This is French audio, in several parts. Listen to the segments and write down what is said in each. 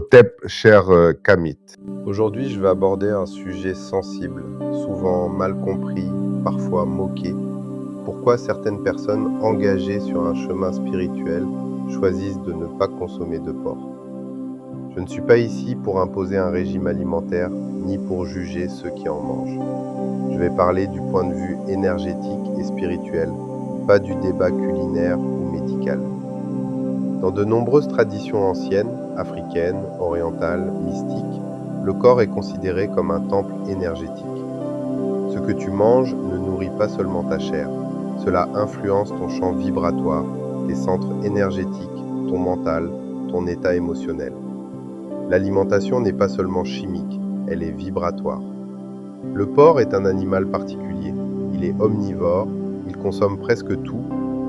Hotep, cher Kamit. Aujourd'hui, je vais aborder un sujet sensible, souvent mal compris, parfois moqué. Pourquoi certaines personnes engagées sur un chemin spirituel choisissent de ne pas consommer de porc? Je ne suis pas ici pour imposer un régime alimentaire, ni pour juger ceux qui en mangent. Je vais parler du point de vue énergétique et spirituel, pas du débat culinaire ou médical. Dans de nombreuses traditions anciennes, africaines, orientales, mystiques, le corps est considéré comme un temple énergétique. Ce que tu manges ne nourrit pas seulement ta chair, cela influence ton champ vibratoire, tes centres énergétiques, ton mental, ton état émotionnel. L'alimentation n'est pas seulement chimique, elle est vibratoire. Le porc est un animal particulier. Il est omnivore, il consomme presque tout,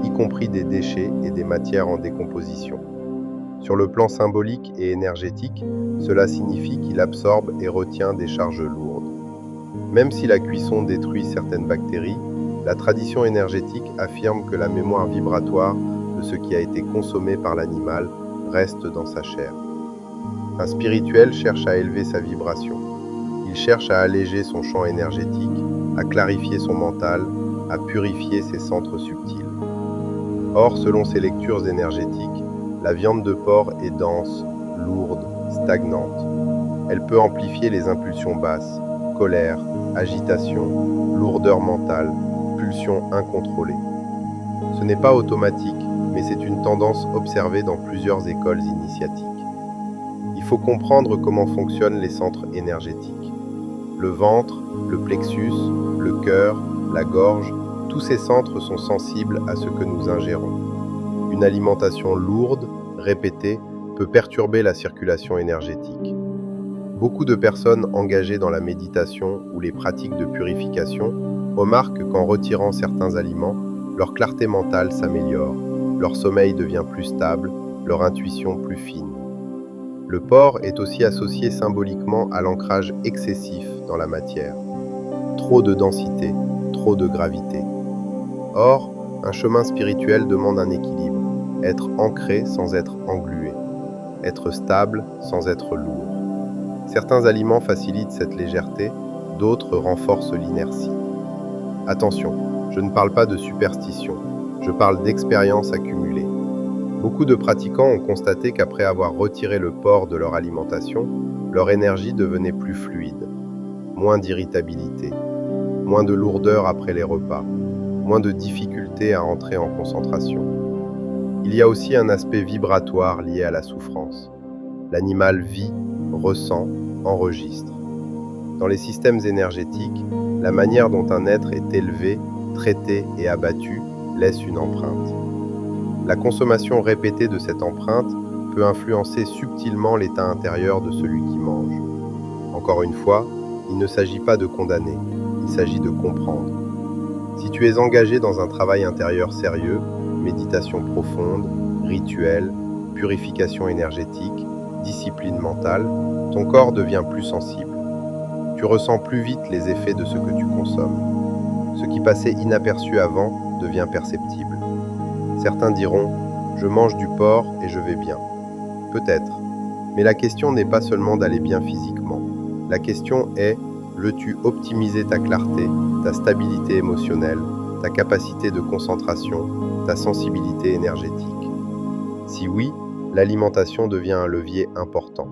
y compris des déchets et des matières en décomposition. Sur le plan symbolique et énergétique, cela signifie qu'il absorbe et retient des charges lourdes. Même si la cuisson détruit certaines bactéries, la tradition énergétique affirme que la mémoire vibratoire de ce qui a été consommé par l'animal reste dans sa chair. Un spirituel cherche à élever sa vibration. Il cherche à alléger son champ énergétique, à clarifier son mental, à purifier ses centres subtils. Or, selon ces lectures énergétiques, la viande de porc est dense, lourde, stagnante. Elle peut amplifier les impulsions basses, colère, agitation, lourdeur mentale, pulsions incontrôlées. Ce n'est pas automatique, mais c'est une tendance observée dans plusieurs écoles initiatiques. Il faut comprendre comment fonctionnent les centres énergétiques. Le ventre, le plexus, le cœur, la gorge, tous ces centres sont sensibles à ce que nous ingérons. Une alimentation lourde, répétée, peut perturber la circulation énergétique. Beaucoup de personnes engagées dans la méditation ou les pratiques de purification remarquent qu'en retirant certains aliments, leur clarté mentale s'améliore, leur sommeil devient plus stable, leur intuition plus fine. Le porc est aussi associé symboliquement à l'ancrage excessif dans la matière. Trop de densité, trop de gravité. Or, un chemin spirituel demande un équilibre, être ancré sans être englué, être stable sans être lourd. Certains aliments facilitent cette légèreté, d'autres renforcent l'inertie. Attention, je ne parle pas de superstition, je parle d'expérience accumulée. Beaucoup de pratiquants ont constaté qu'après avoir retiré le porc de leur alimentation, leur énergie devenait plus fluide, moins d'irritabilité, moins de lourdeur après les repas, moins de difficulté à entrer en concentration. Il y a aussi un aspect vibratoire lié à la souffrance. L'animal vit, ressent, enregistre. Dans les systèmes énergétiques, la manière dont un être est élevé, traité et abattu laisse une empreinte. La consommation répétée de cette empreinte peut influencer subtilement l'état intérieur de celui qui mange. Encore une fois, il ne s'agit pas de condamner, il s'agit de comprendre. Si tu es engagé dans un travail intérieur sérieux, méditation profonde, rituel, purification énergétique, discipline mentale, ton corps devient plus sensible. Tu ressens plus vite les effets de ce que tu consommes. Ce qui passait inaperçu avant devient perceptible. Certains diront « je mange du porc et je vais bien ». Peut-être, mais la question n'est pas seulement d'aller bien physiquement. La question est « veux-tu optimiser ta clarté, ta stabilité émotionnelle, ta capacité de concentration, ta sensibilité énergétique ?» Si oui, l'alimentation devient un levier important.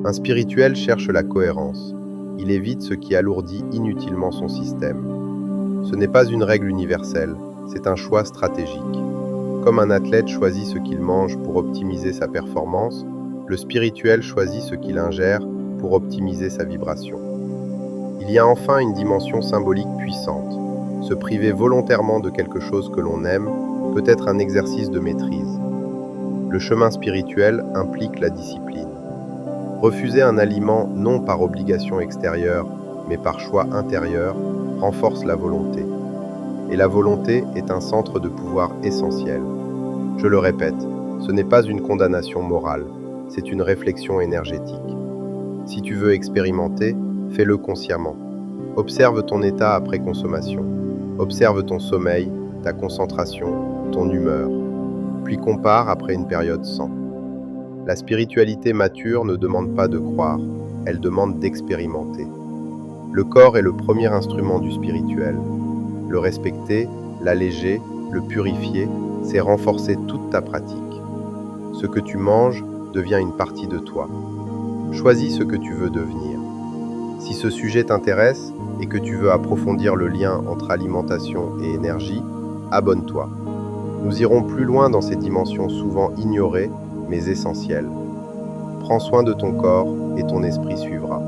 Un spirituel cherche la cohérence. Il évite ce qui alourdit inutilement son système. Ce n'est pas une règle universelle, c'est un choix stratégique. Comme un athlète choisit ce qu'il mange pour optimiser sa performance, le spirituel choisit ce qu'il ingère pour optimiser sa vibration. Il y a enfin une dimension symbolique puissante. Se priver volontairement de quelque chose que l'on aime peut être un exercice de maîtrise. Le chemin spirituel implique la discipline. Refuser un aliment non par obligation extérieure, mais par choix intérieur, renforce la volonté. Et la volonté est un centre de pouvoir essentiel. Je le répète, ce n'est pas une condamnation morale, c'est une réflexion énergétique. Si tu veux expérimenter, fais-le consciemment. Observe ton état après consommation. Observe ton sommeil, ta concentration, ton humeur. Puis compare après une période sans. La spiritualité mature ne demande pas de croire, elle demande d'expérimenter. Le corps est le premier instrument du spirituel. Le respecter, l'alléger, le purifier, c'est renforcer toute ta pratique. Ce que tu manges devient une partie de toi. Choisis ce que tu veux devenir. Si ce sujet t'intéresse et que tu veux approfondir le lien entre alimentation et énergie, abonne-toi. Nous irons plus loin dans ces dimensions souvent ignorées, mais essentielles. Prends soin de ton corps et ton esprit suivra.